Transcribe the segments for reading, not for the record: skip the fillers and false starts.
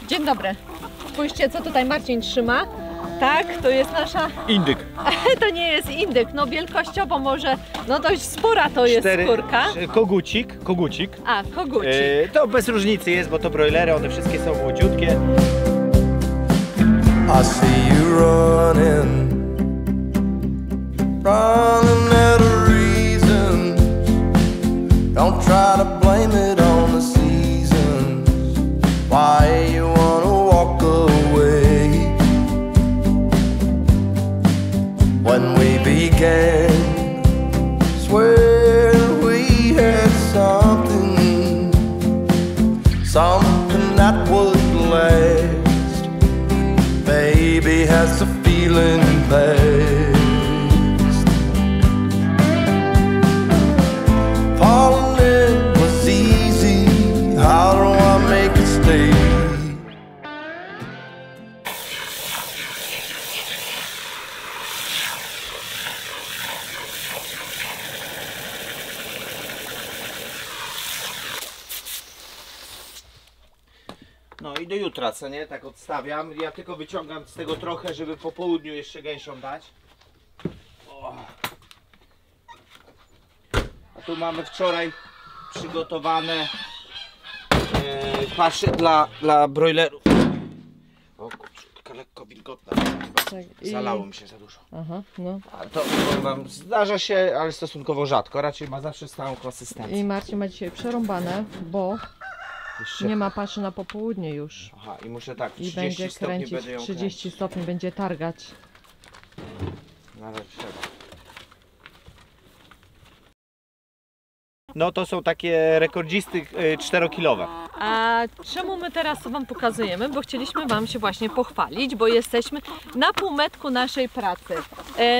Dzień dobry. Spójrzcie, co tutaj Marcin trzyma. Tak, to jest nasza... Indyk. To nie jest indyk, no wielkościowo może, no dość spora to jest skórka. Kogucik. A, kogucik. To bez różnicy jest, bo to broilery, one wszystkie są młodziutkie. I see you running out of reason. Don't try to blame it on the seasons. Why you wanna walk away? When we began, swear we had something that would last. Baby, has the feeling passed? Falling in was easy. How do I make it stay? No i do jutra, co nie? Tak odstawiam. Ja tylko wyciągam z tego trochę, żeby po południu jeszcze gęsią dać. O. A tu mamy wczoraj przygotowane pasze dla broilerów. O kurczę, lekko wilgotna. Tak, zalało mi się za dużo. Aha, no. A to wam zdarza się, ale stosunkowo rzadko. Raczej ma zawsze stałą konsystencję. I Marcin ma dzisiaj przerąbane, bo nie ma paszy na popołudnie już. Aha, i muszę tak, 30 i będzie stopni kręcić, będę ją 30 kręcić. stopni będzie targać. No to są takie rekordzisty 4-kilowe. A czemu my teraz to wam pokazujemy? Bo chcieliśmy wam się właśnie pochwalić, bo jesteśmy na półmetku naszej pracy.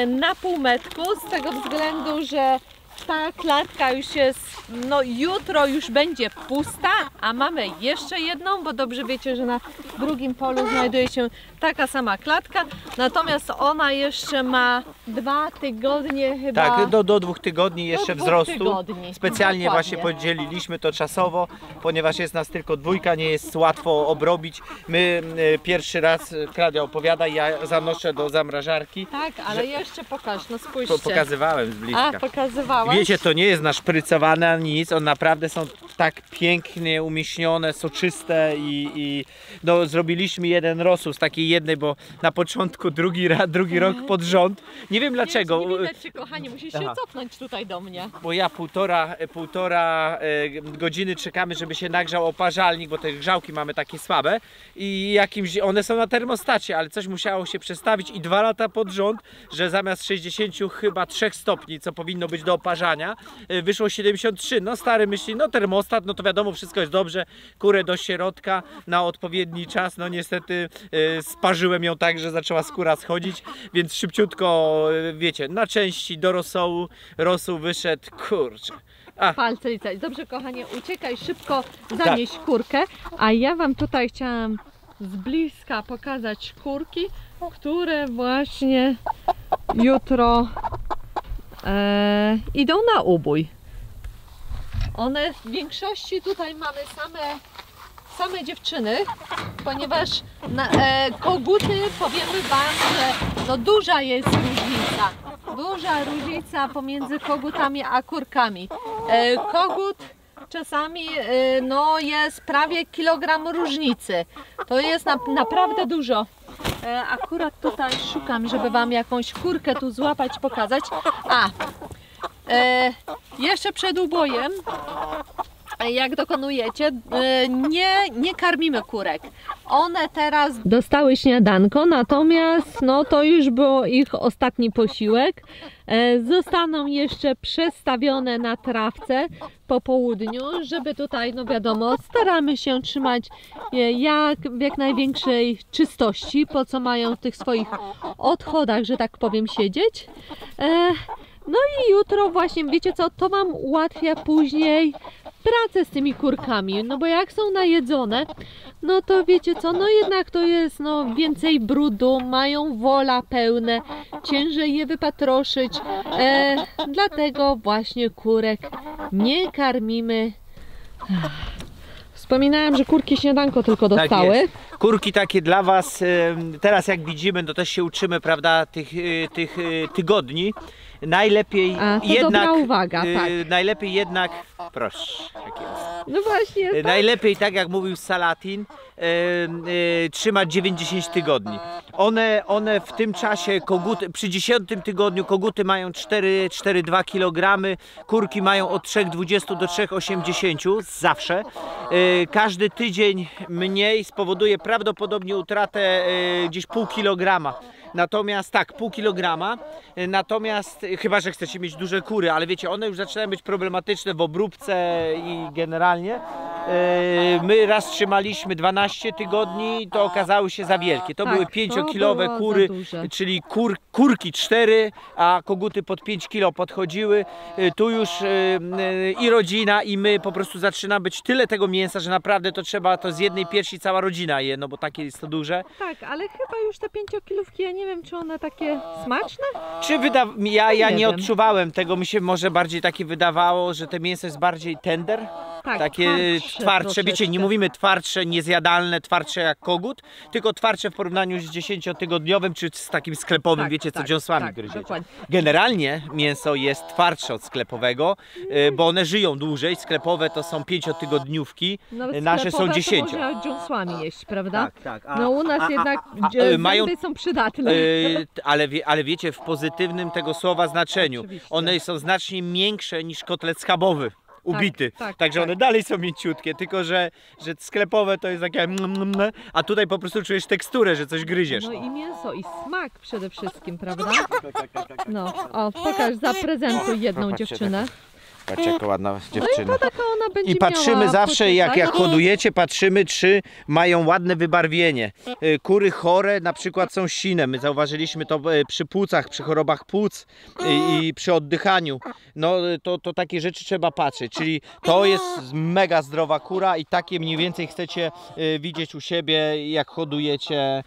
Na półmetku z tego względu, że ta klatka już jest, no jutro już będzie pusta, a mamy jeszcze jedną, bo dobrze wiecie, że na drugim polu znajduje się taka sama klatka, natomiast ona jeszcze ma 2 tygodnie chyba. Tak, do 2 tygodni jeszcze wzrostu. Tygodni. Specjalnie Dokładnie. właśnie podzieliliśmy to czasowo, ponieważ jest nas tylko 2, nie jest łatwo obrobić. My pierwszy raz, Klaudia opowiada, ja zanoszę do zamrażarki. Tak, ale jeszcze pokaż, no spójrzcie. Pokazywałem z bliska. A, pokazywałam. Wiecie, to nie jest naszprycowane ani nic, one naprawdę są tak pięknie umieśnione, soczyste i no, zrobiliśmy jeden rosół z takiej jednej, bo na początku drugi rok pod rząd. Nie wiem dlaczego. Nie widać cię, kochanie, musisz się cofnąć tutaj do mnie. Bo ja półtora godziny czekamy, żeby się nagrzał oparzalnik, bo te grzałki mamy takie słabe i one są na termostacie, ale coś musiało się przestawić i 2 lata pod rząd, że zamiast 63 stopni, co powinno być do oparzania, wyszło 73. No stary myśli, no termostat, no to wiadomo, wszystko jest dobrze, kurę do środka na odpowiedni czas, no niestety sparzyłem ją tak, że zaczęła skóra schodzić, więc szybciutko, wiecie, na części do rosołu, rosół wyszedł, kurczę. Palce lizać. Dobrze, kochanie, uciekaj szybko, zanieś kurkę, a ja wam tutaj chciałam z bliska pokazać kurki, które właśnie jutro idą na ubój. One w większości tutaj mamy same dziewczyny, ponieważ koguty, powiemy wam, że no duża jest różnica. Duża różnica pomiędzy kogutami a kurkami. Kogut czasami no jest prawie kilogram różnicy. To jest naprawdę dużo. Akurat tutaj szukam, żeby wam jakąś kurkę tu złapać, pokazać. Jeszcze przed ubojem, jak dokonujecie, nie karmimy kurek. One teraz dostały śniadanko, natomiast no to już był ich ostatni posiłek. Zostaną jeszcze przestawione na trawce po południu, żeby tutaj, no wiadomo, staramy się trzymać w jak największej czystości, po co mają w tych swoich odchodach, że tak powiem, siedzieć. No i jutro właśnie, wiecie co, to wam ułatwia później pracę z tymi kurkami, no bo jak są najedzone, no to wiecie co, no jednak to jest no więcej brudu, mają wola pełne, ciężej je wypatroszyć, dlatego właśnie kurek nie karmimy. Wspominałem, że kurki śniadanko tylko Tak dostały. jest. Kurki takie dla Was, teraz jak widzimy, to też się uczymy, prawda, tych tygodni. Najlepiej A, to jednak, dobra uwaga, tak. najlepiej jednak, proszę, jak jest. No właśnie, tak. Najlepiej, tak jak mówił Salatin, trzymać 9-10 tygodni. One w tym czasie, koguty, przy 10 tygodniu koguty mają 4,2 kg, kurki mają od 3,20 do 3,80 zawsze. Każdy tydzień mniej spowoduje prawdopodobnie utratę gdzieś pół kilograma. Natomiast tak, pół kilograma, natomiast chyba, że chcecie mieć duże kury, ale wiecie, one już zaczynają być problematyczne w obróbce i generalnie. My raz trzymaliśmy 12 tygodni, to okazały się za wielkie. To Tak, były to 5-kilowe było kury, za duże. czyli kurki 4, a koguty pod 5 kg podchodziły. Tu już i rodzina, i my po prostu zaczyna być tyle tego mięsa, że naprawdę to trzeba to z jednej piersi cała rodzina je, no bo takie jest to duże. Tak, ale chyba już te 5-kilówki, ja nie wiem, czy one takie smaczne? Czy ja nie nie wiem. odczuwałem tego, mi się może bardziej takie wydawało, że te mięso jest bardziej tender, Tak, takie twardsze, wiecie, nie troszeczkę. mówimy twardsze, niezjadalne, twardsze jak kogut, tylko twardsze w porównaniu z 10-tygodniowym, czy z takim sklepowym, Tak, wiecie, co tak, dziąsłami tak, gryziecie. dokładnie. Generalnie mięso jest twardsze od sklepowego, bo one żyją dłużej, sklepowe to są 5-tygodniówki, Nawet nasze są sklepowe 10. To można dziąsłami jeść, prawda? Tak. No u nas jednak zęby mają są przydatne. ale wiecie, w pozytywnym tego słowa znaczeniu. Oczywiście. One są znacznie miększe niż kotlet schabowy. Ubity. tak, Także tak. one dalej są mięciutkie, tylko że sklepowe to jest takie a tutaj po prostu czujesz teksturę, że coś gryziesz. No i mięso, i smak przede wszystkim, prawda? No, o, pokaż, zaprezentuj jedną Popatrzcie, dziewczynę. Patrzcie, jaka ładna No i dziewczyna. to taka ona będzie I patrzymy miała zawsze, jak poczucia. hodujecie, patrzymy, czy mają ładne wybarwienie. Kury chore na przykład są sine. My zauważyliśmy to przy płucach, przy chorobach płuc i przy oddychaniu. No to takie rzeczy trzeba patrzeć. Czyli to jest mega zdrowa kura i takie mniej więcej chcecie widzieć u siebie, jak hodujecie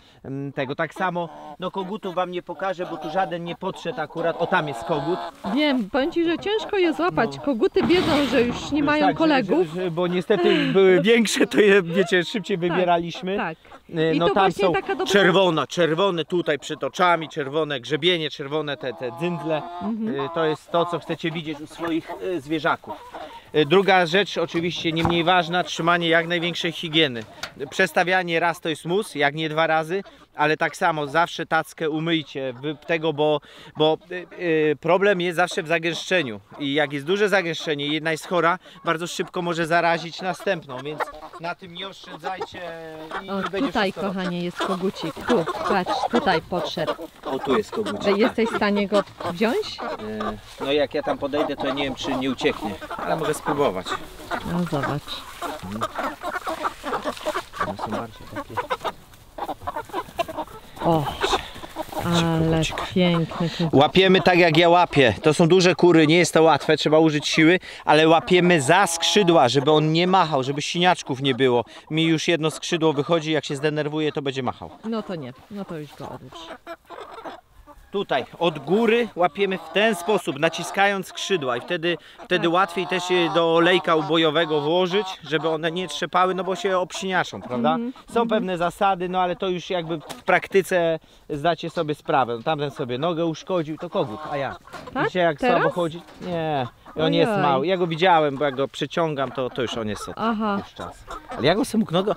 tego. Tak samo, no kogutów wam nie pokażę, bo tu żaden nie podszedł akurat. O, tam jest kogut. Wiem, powiem Ci, że ciężko je złapać. No. Koguty wiedzą, że już nie mają Tak, kolegów. bo niestety były większe, to je, wiecie, szybciej wybieraliśmy. Tak. I No to tam właśnie są taka dobra... czerwone tutaj przed oczami, czerwone grzebienie, czerwone te dzyndzle. To jest to, co chcecie widzieć u swoich zwierzaków. Druga rzecz, oczywiście nie mniej ważna, trzymanie jak największej higieny. Przestawianie raz to jest mus, jak nie 2 razy, ale tak samo zawsze tackę umyjcie tego, bo problem jest zawsze w zagęszczeniu i jak jest duże zagęszczenie i jedna jest chora, bardzo szybko może zarazić następną, więc na tym nie oszczędzajcie i O, będzie tutaj, wszystko dobrze. kochanie, jest kogucik. Tu, patrz, tutaj podszedł. O, tu jest kogucik. Jesteś w stanie go wziąć? No jak ja tam podejdę, to nie wiem, czy nie ucieknie, ale mogę spróbować. No zobacz. One są bardziej takie... O, ale piękny kogucik. Łapiemy tak jak ja łapię. To są duże kury, nie jest to łatwe, trzeba użyć siły, ale łapiemy za skrzydła, żeby on nie machał, żeby siniaczków nie było. Mi już jedno skrzydło wychodzi, jak się zdenerwuje, to będzie machał. No to nie, no to już go odłóż. Tutaj od góry łapiemy w ten sposób, naciskając skrzydła i wtedy łatwiej też je do olejka ubojowego włożyć, żeby one nie trzepały, no bo się obsiniaszą, prawda? Są pewne zasady, no ale to już jakby w praktyce zdacie sobie sprawę. No, tamten sobie nogę uszkodził, to kogut, a ja. Tak? Widzicie jak Teraz? słabo chodzi? Nie. I on jest Ojej. mały. Ja go widziałem, bo jak go przeciągam, to już on jest od Aha. już czas. Ale ja go sobie mógł nogą...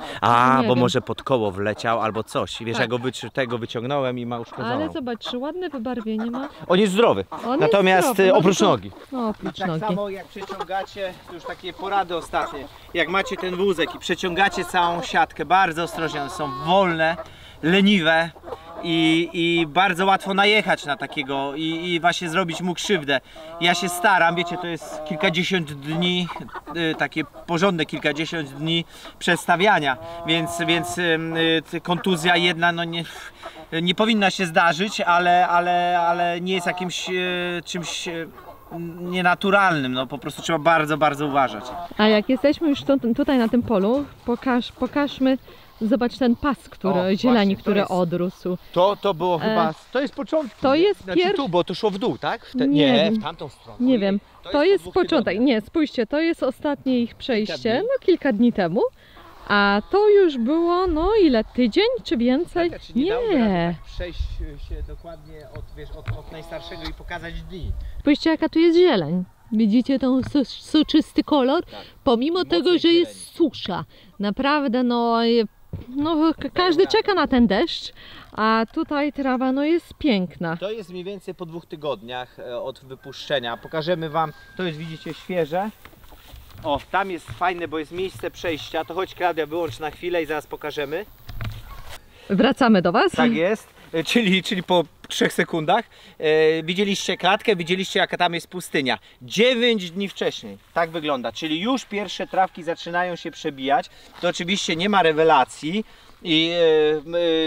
Nie bo wiem. może pod koło wleciał albo coś. Wiesz, Tak. ja go tego wyciągnąłem i ma uszkodzoną. Ale zobacz, czy ładne wybarwienie ma? On jest zdrowy. On Natomiast jest zdrowy, no oprócz to- nogi. No, oprócz Tak nogi. samo jak przeciągacie, to już takie porady ostatnie, jak macie ten wózek i przeciągacie całą siatkę, bardzo ostrożnie, one są wolne, leniwe i bardzo łatwo najechać na takiego i właśnie zrobić mu krzywdę. Ja się staram, wiecie, to jest kilkadziesiąt dni, takie porządne kilkadziesiąt dni przestawiania, więc kontuzja jedna, no nie powinna się zdarzyć, ale nie jest jakimś czymś nienaturalnym, no po prostu trzeba bardzo, bardzo uważać. A jak jesteśmy już tutaj na tym polu, pokażmy, zobacz ten pas, O, zieleni, właśnie, to który jest- odrósł. To było chyba, to jest początek. to jest Znaczy tu, bo to szło w dół, tak? Nie Nie, wiem. w tamtą stronę. Nie wiem, to jest po dwóch początek. tygodniach. Nie, spójrzcie, to jest ostatnie ich przejście, dni. no kilka dni temu. A to już było, no ile, tydzień czy więcej? Tak, czy nie dałoby rady tak przejść się dokładnie od najstarszego i pokazać dni. Spójrzcie, jaka tu jest zieleń. Widzicie ten soczysty kolor? Tak. Pomimo tego, że zieleni. jest susza. Naprawdę, no każdy czeka na ten deszcz, a tutaj trawa no jest piękna. To jest mniej więcej po 2 tygodniach od wypuszczenia. Pokażemy Wam, to jest widzicie świeże. O, tam jest fajne, bo jest miejsce przejścia. To chodź Klaudia, wyłącz na chwilę i zaraz pokażemy. Wracamy do Was? Tak jest, czyli po 3 sekundach. Widzieliście klatkę, widzieliście jaka tam jest pustynia. 9 dni wcześniej, tak wygląda, czyli już pierwsze trawki zaczynają się przebijać. To oczywiście nie ma rewelacji. I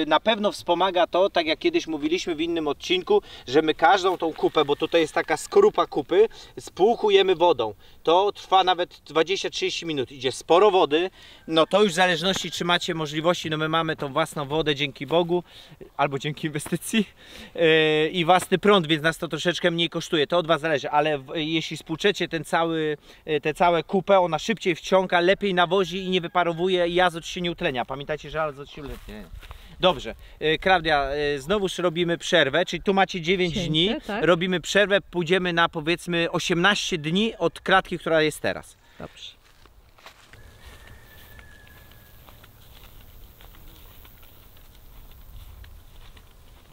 na pewno wspomaga to, tak jak kiedyś mówiliśmy w innym odcinku, że my każdą tą kupę, bo tutaj jest taka skorupa kupy, spłukujemy wodą. To trwa nawet 20-30 minut. Idzie sporo wody, no to już w zależności czy macie możliwości, no my mamy tą własną wodę dzięki Bogu, albo dzięki inwestycji i własny prąd, więc nas to troszeczkę mniej kosztuje. To od Was zależy, ale jeśli spłuczecie tę całą kupę, ona szybciej wciąga, lepiej nawozi i nie wyparowuje i azot się nie utlenia. Pamiętajcie, że azot się utlenia. Dobrze, Klaudia, znowuż robimy przerwę, czyli tu macie 9 dni, tak? Robimy przerwę, pójdziemy na powiedzmy 18 dni od klatki, która jest teraz. Dobrze.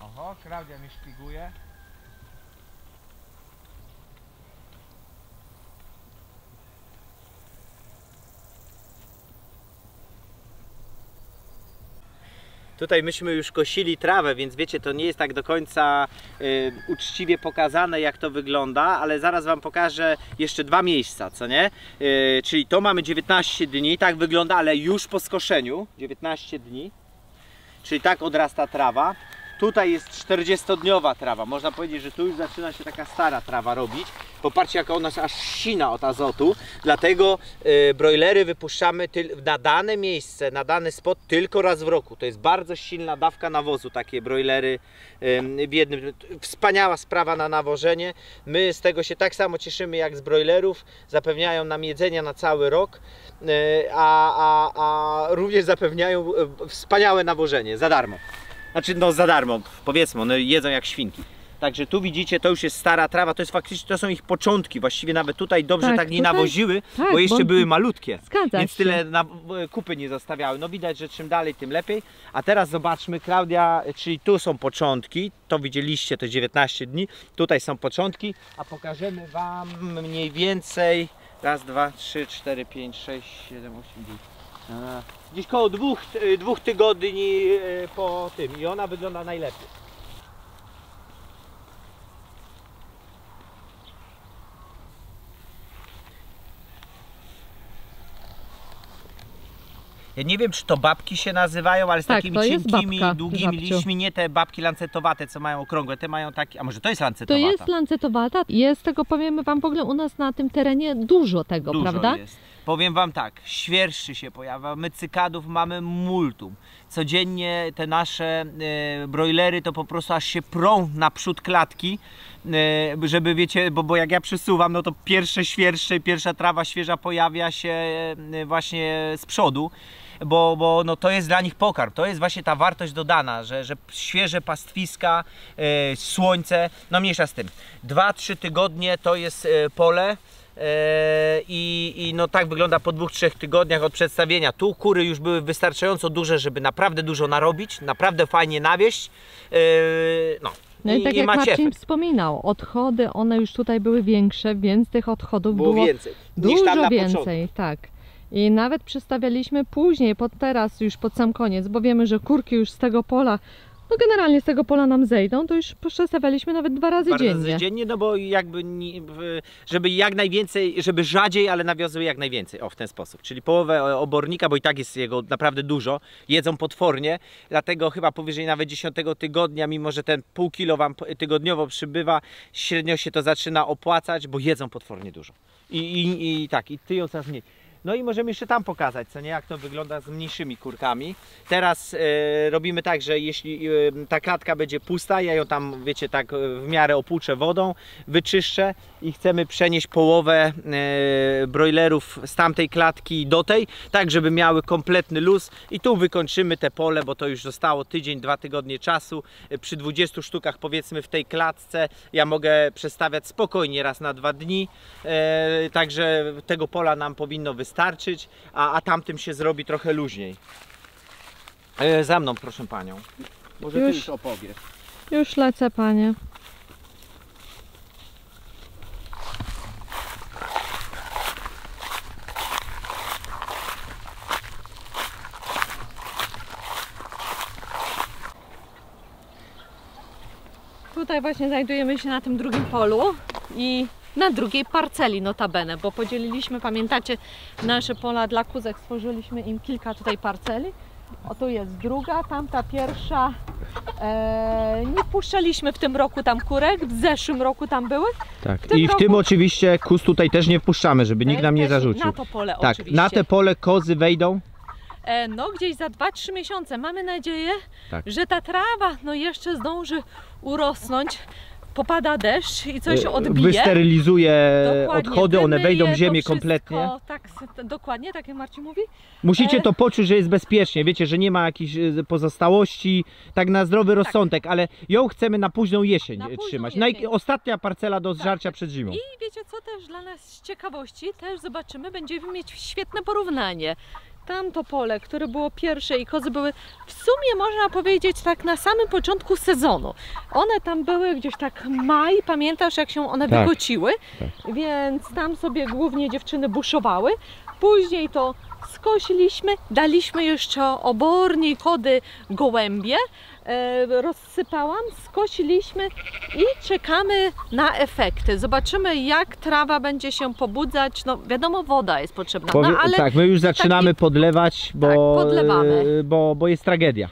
Oho, Klaudia mnie szpiguje. Tutaj myśmy już kosili trawę, więc wiecie, to nie jest tak do końca uczciwie pokazane, jak to wygląda, ale zaraz Wam pokażę jeszcze 2 miejsca, co nie? Czyli to mamy 19 dni, tak wygląda, ale już po skoszeniu, 19 dni, czyli tak odrasta trawa. Tutaj jest 40-dniowa trawa, można powiedzieć, że tu już zaczyna się taka stara trawa robić. Popatrzcie, jaka ona aż sina od azotu, dlatego brojlery wypuszczamy na dane miejsce, na dany spot tylko raz w roku. To jest bardzo silna dawka nawozu, takie brojlery w jednym. Wspaniała sprawa na nawożenie. My z tego się tak samo cieszymy jak z brojlerów, zapewniają nam jedzenia na cały rok, a również zapewniają wspaniałe nawożenie, za darmo. Znaczy no za darmo, powiedzmy, one jedzą jak świnki. Także tu widzicie, to już jest stara trawa, to jest faktycznie, to są ich początki. Właściwie nawet tutaj dobrze tak nie tutaj, nawoziły, tak, bo jeszcze bo były malutkie. Zgadza więc się. tyle kupy nie zostawiały. No widać, że czym dalej, tym lepiej. A teraz zobaczmy, Klaudia, czyli tu są początki, to widzieliście, to 19 dni. Tutaj są początki, a pokażemy Wam mniej więcej, raz, 2, 3, 4, 5, 6, 7, 8, 9. Gdzieś koło 2 tygodni po tym i ona wygląda najlepiej. Ja nie wiem, czy to babki się nazywają, ale z Tak, takimi to jest cienkimi, babka, długimi żabciu. liśćmi, nie te babki lancetowate, co mają okrągłe, te mają takie, a może to jest To lancetowata? jest lancetowata. Jest tego, powiemy Wam, w ogóle u nas na tym terenie dużo tego, Dużo prawda? jest. Powiem Wam tak, świerszczy się pojawia, my cykadów mamy multum. Codziennie te nasze brojlery to po prostu aż się prą naprzód klatki, żeby wiecie, bo jak ja przesuwam, no to pierwsze świerszcze, pierwsza trawa świeża pojawia się właśnie z przodu. Bo no to jest dla nich pokarm, to jest właśnie ta wartość dodana, że świeże pastwiska, słońce, no mniejsza z tym. 2-3 tygodnie to jest pole. I no tak wygląda po 2-3 tygodniach od przedstawienia. Tu kury już były wystarczająco duże, żeby naprawdę dużo narobić, naprawdę fajnie nawieść. No i tak jak macie Marcin efekt. wspominał, odchody, one już tutaj były większe, więc tych odchodów było więcej niż tam dużo na więcej, początku. tak. I nawet przestawialiśmy później, teraz już pod sam koniec, bo wiemy, że kurki już z tego pola, no generalnie z tego pola nam zejdą, to już przestawialiśmy nawet 2 razy dziennie. No bo jakby, żeby jak najwięcej, żeby rzadziej, ale nawiozły jak najwięcej, o w ten sposób. Czyli połowę obornika, bo i tak jest jego naprawdę dużo, jedzą potwornie, dlatego chyba powyżej nawet 10 tygodnia, mimo że ten pół kilo Wam tygodniowo przybywa, średnio się to zaczyna opłacać, bo jedzą potwornie dużo. I tyją coraz mniej. No i możemy jeszcze tam pokazać, co nie, jak to wygląda z mniejszymi kurkami. Teraz robimy tak, że jeśli ta klatka będzie pusta, ja ją tam, wiecie, tak w miarę opłuczę wodą, wyczyszczę i chcemy przenieść połowę brojlerów z tamtej klatki do tej, tak żeby miały kompletny luz i tu wykończymy te pole, bo to już zostało tydzień, 2 tygodnie czasu. Przy 20 sztukach powiedzmy w tej klatce ja mogę przestawiać spokojnie raz na 2 dni, także tego pola nam powinno wystarczyć, a tamtym się zrobi trochę luźniej. Za mną proszę panią. Może ty już opowiesz. Już lecę, panie. Tutaj właśnie znajdujemy się na tym drugim polu i na drugiej parceli notabene, bo podzieliliśmy, pamiętacie, nasze pola dla kózek, stworzyliśmy im kilka tutaj parceli. O, tu jest druga, tamta pierwsza. Nie wpuszczaliśmy w tym roku tam kurek, w zeszłym roku tam były. Tak. I w tym oczywiście kóz tutaj też nie wpuszczamy, żeby nikt nam nie zarzucił. Na to pole tak, oczywiście. na te pole kozy wejdą. No gdzieś za 2-3 miesiące. Mamy nadzieję, tak, że ta trawa no jeszcze zdąży urosnąć. Popada deszcz i coś odbije. Wysterylizuje dokładnie, odchody, one wejdą w ziemię wszystko, kompletnie. Tak, dokładnie, tak jak Marcin mówi. Musicie to poczuć, że jest bezpiecznie, wiecie, że nie ma jakichś pozostałości, tak na zdrowy rozsądek, ale ją chcemy na późną jesień trzymać. Ostatnia parcela do zżarcia przed zimą. I wiecie co też dla nas z ciekawości, też zobaczymy, będziemy mieć świetne porównanie. Tamto pole, które było pierwsze i kozy były w sumie można powiedzieć tak na samym początku sezonu. One tam były gdzieś tak maj, pamiętasz jak się one wygociły? Tak. Więc tam sobie głównie dziewczyny buszowały. Później to skosiliśmy, daliśmy jeszcze obornik, kody, gołębie. Rozsypałam, skosiliśmy i czekamy na efekty. Zobaczymy jak trawa będzie się pobudzać. No wiadomo, woda jest potrzebna. No, ale tak, my już zaczynamy podlewać, bo jest tragedia.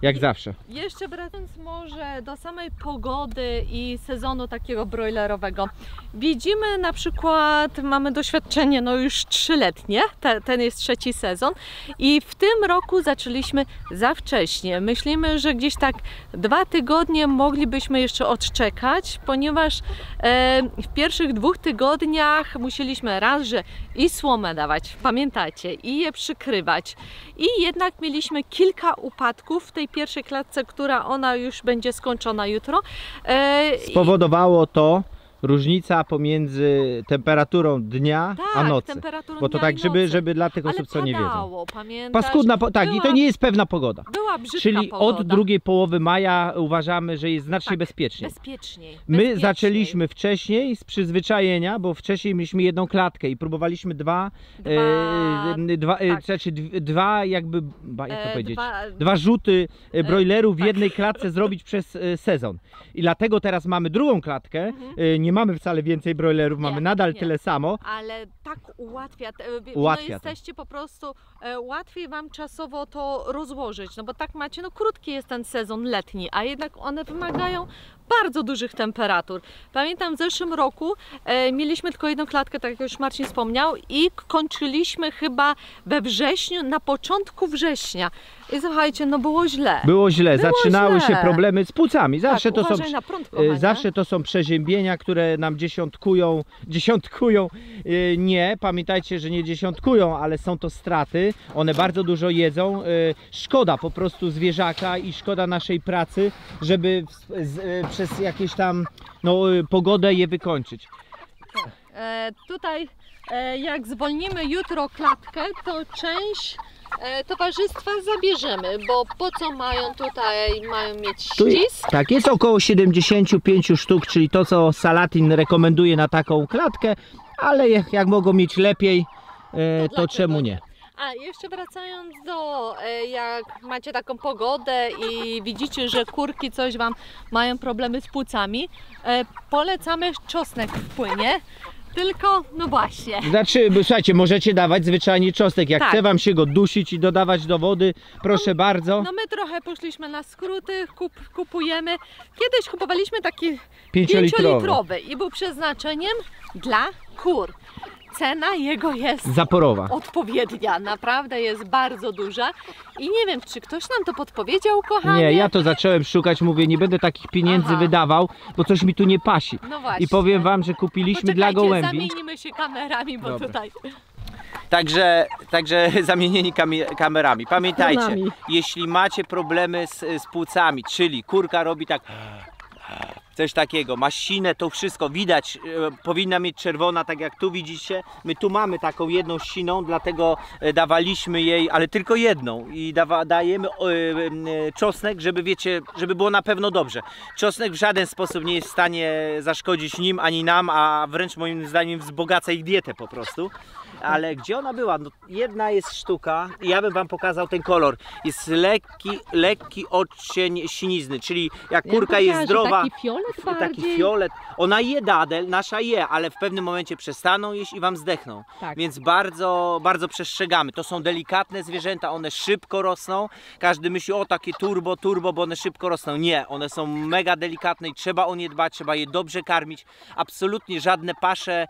Jak zawsze. Jeszcze wracając może do samej pogody i sezonu takiego brojlerowego. Widzimy na przykład, mamy doświadczenie no już 3-letnie, ten jest 3. sezon i w tym roku zaczęliśmy za wcześnie. Myślimy, że gdzieś tak 2 tygodnie moglibyśmy jeszcze odczekać, ponieważ w pierwszych 2 tygodniach musieliśmy raz, że i słomę dawać, pamiętacie, i je przykrywać. I jednak mieliśmy kilka upadków w tej pierwszej klatce, która ona już będzie skończona jutro. Spowodowało to różnica pomiędzy temperaturą dnia a nocy. Bo to tak, żeby dla tych osób, co nie wiedzą. Paskudna, tak, i to nie jest pewna pogoda. Była brzydka Czyli pogoda. od drugiej połowy maja uważamy, że jest znacznie bezpieczniej. My zaczęliśmy wcześniej z przyzwyczajenia, bo wcześniej mieliśmy 1 klatkę i próbowaliśmy dwa rzuty brojlerów w jednej klatce zrobić przez sezon. I dlatego teraz mamy drugą klatkę. Nie mamy wcale więcej brojlerów, mamy nadal tyle samo. Ale tak ułatwia, jesteście po prostu, łatwiej wam czasowo to rozłożyć, no bo tak macie, no krótki jest ten sezon letni, a jednak one wymagają bardzo dużych temperatur. Pamiętam w zeszłym roku mieliśmy tylko 1 klatkę, tak jak już Marcin wspomniał, i kończyliśmy chyba we wrześniu, na początku września. I słuchajcie, no było źle. Było źle, zaczynały się problemy z płucami. Zawsze, tak, zawsze to są przeziębienia, które nam dziesiątkują. Nie, pamiętajcie, że nie dziesiątkują, ale są to straty. One bardzo dużo jedzą. Szkoda po prostu zwierzaka i szkoda naszej pracy, żeby przez jakieś tam pogodę je wykończyć. Tutaj jak zwolnimy jutro klatkę, to część towarzystwa zabierzemy, bo po co mają mieć ścisk? Tak, jest około 75 sztuk, czyli to co Salatin rekomenduje na taką klatkę, ale jak mogą mieć lepiej, to czemu nie? A jeszcze wracając do, jak macie taką pogodę i widzicie, że kurki coś wam mają problemy z płucami, polecamy czosnek w płynie. Tylko, no właśnie. Znaczy, słuchajcie, możecie dawać zwyczajnie czosnek. Jak chce wam się go dusić i dodawać do wody, proszę bardzo. No my trochę poszliśmy na skróty, kupujemy. Kiedyś kupowaliśmy taki 5-litrowy i był przeznaczeniem dla kur. cena jego jest zaporowa. odpowiednia, naprawdę jest bardzo duża i nie wiem, czy ktoś nam to podpowiedział, kochanie? Nie, ja to zacząłem szukać, mówię, nie będę takich pieniędzy wydawał, bo coś mi tu nie pasi. No właśnie. I powiem wam, że kupiliśmy dla gołębi. Zamienimy się kamerami, bo Dobra. tutaj... Także zamienieni kamerami. Pamiętajcie, Stronami. jeśli macie problemy z płucami, czyli kurka robi tak, coś takiego, ma sinę, to wszystko widać, powinna mieć czerwona, tak jak tu widzicie. My tu mamy taką jedną siną, dlatego dawaliśmy jej, ale tylko jedną i dajemy czosnek, żeby wiecie, żeby było na pewno dobrze. Czosnek w żaden sposób nie jest w stanie zaszkodzić nim ani nam, a wręcz moim zdaniem wzbogaca ich dietę po prostu. Ale gdzie ona była? No, jedna jest sztuka i ja bym wam pokazał ten kolor. Jest lekki odcień sinizny, czyli jak kurka jest zdrowa, taki fiolet taki fiolet. Ona je dadel, nasza je, ale w pewnym momencie przestaną jeść i wam zdechną. Tak. Więc bardzo, bardzo przestrzegamy. To są delikatne zwierzęta, one szybko rosną. Każdy myśli, o takie turbo, bo one szybko rosną. Nie, one są mega delikatne i trzeba o nie dbać, trzeba je dobrze karmić. Absolutnie żadne pasze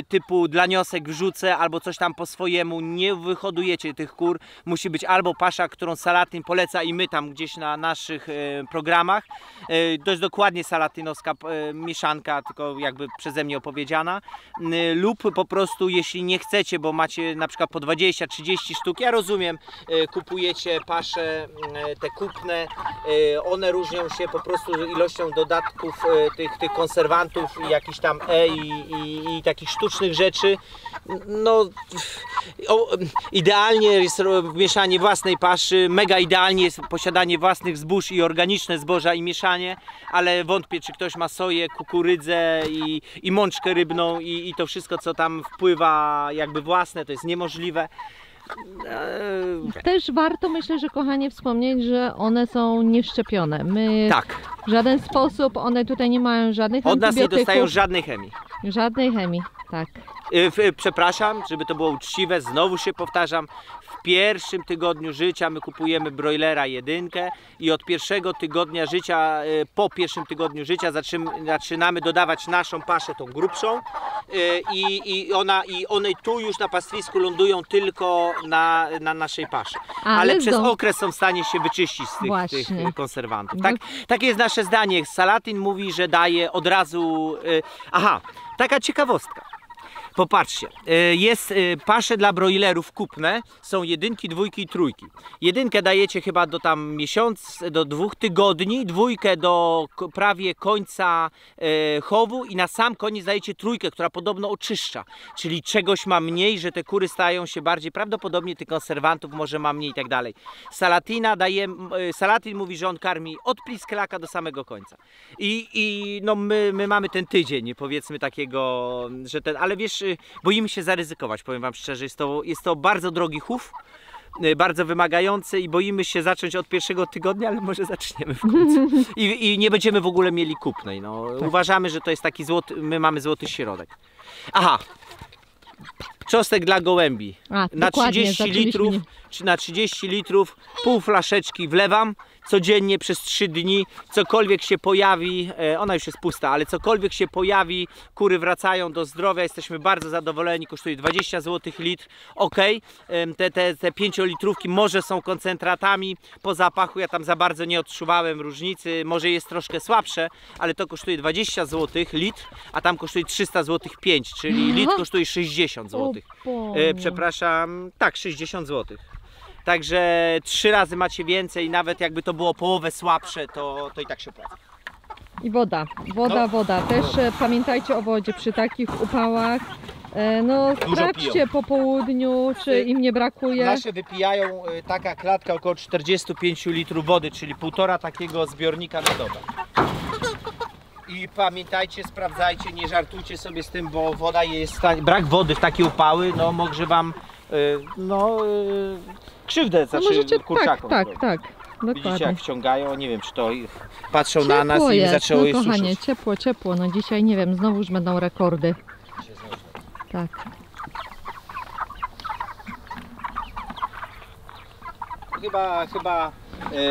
typu dlaniosek wrzucę albo coś tam po swojemu, nie wyhodujecie tych kur. Musi być albo pasza, którą Salatyn poleca i my tam gdzieś na naszych programach. To jest dokładnie salatynowska mieszanka, tylko jakby przeze mnie opowiedziana. Lub po prostu, jeśli nie chcecie, bo macie na przykład po 20-30 sztuk, ja rozumiem, kupujecie pasze te kupne, one różnią się po prostu ilością dodatków tych konserwantów, jakichś tam i takich sztucznych rzeczy. No, idealnie jest mieszanie własnej paszy, mega idealnie jest posiadanie własnych zbóż i organiczne zboża i mieszanie, ale wątpię, czy ktoś ma soję, kukurydzę i mączkę rybną i to wszystko, co tam wpływa jakby własne, to jest niemożliwe. Też warto, myślę, że kochanie wspomnieć, że one są nieszczepione. My Tak. w żaden sposób, one tutaj nie mają żadnych Od nas nie antybiotyków. dostają żadnej chemii. Żadnej chemii, tak. Przepraszam, żeby to było uczciwe, znowu się powtarzam, w pierwszym tygodniu życia my kupujemy broilera jedynkę i od pierwszego tygodnia życia, po pierwszym tygodniu życia zaczynamy dodawać naszą paszę, tą grubszą i one tu już na pastwisku lądują tylko na naszej paszy. Ale przez okres są w stanie się wyczyścić z tych konserwantów. Takie jest nasze zdanie. Salatyn mówi, że daje od razu... Aha, taka ciekawostka. Popatrzcie, jest pasze dla broilerów kupne, są jedynki, dwójki i trójki. Jedynkę dajecie chyba do tam miesiąca, do 2 tygodni, dwójkę do prawie końca chowu i na sam koniec dajecie trójkę, która podobno oczyszcza. Czyli czegoś ma mniej, że te kury stają się bardziej, prawdopodobnie tych konserwantów może ma mniej i tak dalej. Salatyn mówi, że on karmi od plisklaka do samego końca. I no my mamy ten tydzień, powiedzmy takiego, że ten, ale wiesz, boimy się zaryzykować, powiem wam szczerze, jest to bardzo drogi chów, bardzo wymagający i boimy się zacząć od pierwszego tygodnia, ale może zaczniemy w końcu. I nie będziemy w ogóle mieli kupnej. No. Tak. Uważamy, że to jest taki złoty, my mamy złoty środek. Aha, czosnek dla gołębi. Na 30 litrów, czy na 30 litrów pół flaszeczki wlewam codziennie przez 3 dni, cokolwiek się pojawi, ona już jest pusta, ale cokolwiek się pojawi, kury wracają do zdrowia, jesteśmy bardzo zadowoleni, kosztuje 20 zł litr, ok, te 5-litrówki może są koncentratami, po zapachu ja tam za bardzo nie odczuwałem różnicy, może jest troszkę słabsze, ale to kosztuje 20 zł litr, a tam kosztuje 300 zł 5, czyli litr kosztuje 60 zł. Przepraszam, tak, 60 zł. Także 3 razy macie więcej, nawet jakby to było połowę słabsze, to i tak się opłaca. I woda. Też pamiętajcie o wodzie przy takich upałach. No sprawdźcie po południu, czy im nie brakuje. Nasze wypijają taka klatka około 45 litrów wody, czyli 1,5 takiego zbiornika na dobę. I pamiętajcie, sprawdzajcie, nie żartujcie sobie z tym, bo woda jest brak wody w takie upały, no może wam krzywdę kurczakom. Tak, widzicie jak wciągają, nie wiem czy to patrzą na nas i zaczęło je kochanie, suszyć. ciepło, no dzisiaj nie wiem, znowu już będą rekordy. Tak.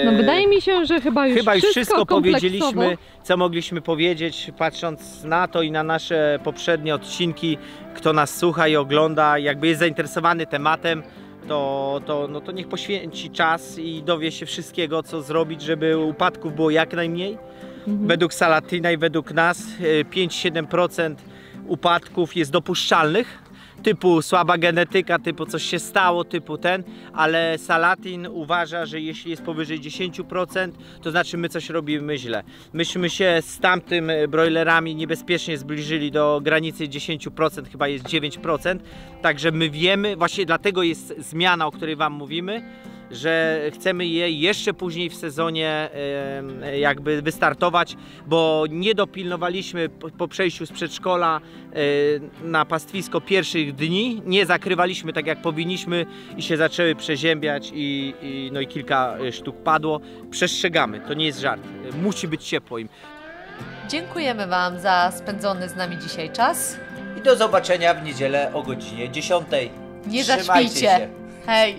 No wydaje mi się, że chyba już wszystko kompleksowo powiedzieliśmy, co mogliśmy powiedzieć, patrząc na to i na nasze poprzednie odcinki. Kto nas słucha i ogląda, jakby jest zainteresowany tematem, to niech poświęci czas i dowie się wszystkiego, co zrobić, żeby upadków było jak najmniej. Według Salatina i według nas 5-7% upadków jest dopuszczalnych, typu słaba genetyka, typu coś się stało, typu ten, ale Salatin uważa, że jeśli jest powyżej 10%, to znaczy my coś robimy źle. Myśmy się z tamtym broilerami niebezpiecznie zbliżyli do granicy 10%, chyba jest 9%, także my wiemy, właśnie dlatego jest zmiana, o której Wam mówimy, że chcemy je jeszcze później w sezonie jakby wystartować, bo nie dopilnowaliśmy po przejściu z przedszkola na pastwisko pierwszych dni, nie zakrywaliśmy tak jak powinniśmy i się zaczęły przeziębiać no i kilka sztuk padło. Przestrzegamy, to nie jest żart, musi być ciepło im. Dziękujemy Wam za spędzony z nami dzisiaj czas. I do zobaczenia w niedzielę o godzinie 10. Nie Trzymajcie zaśpijcie. się. Hej!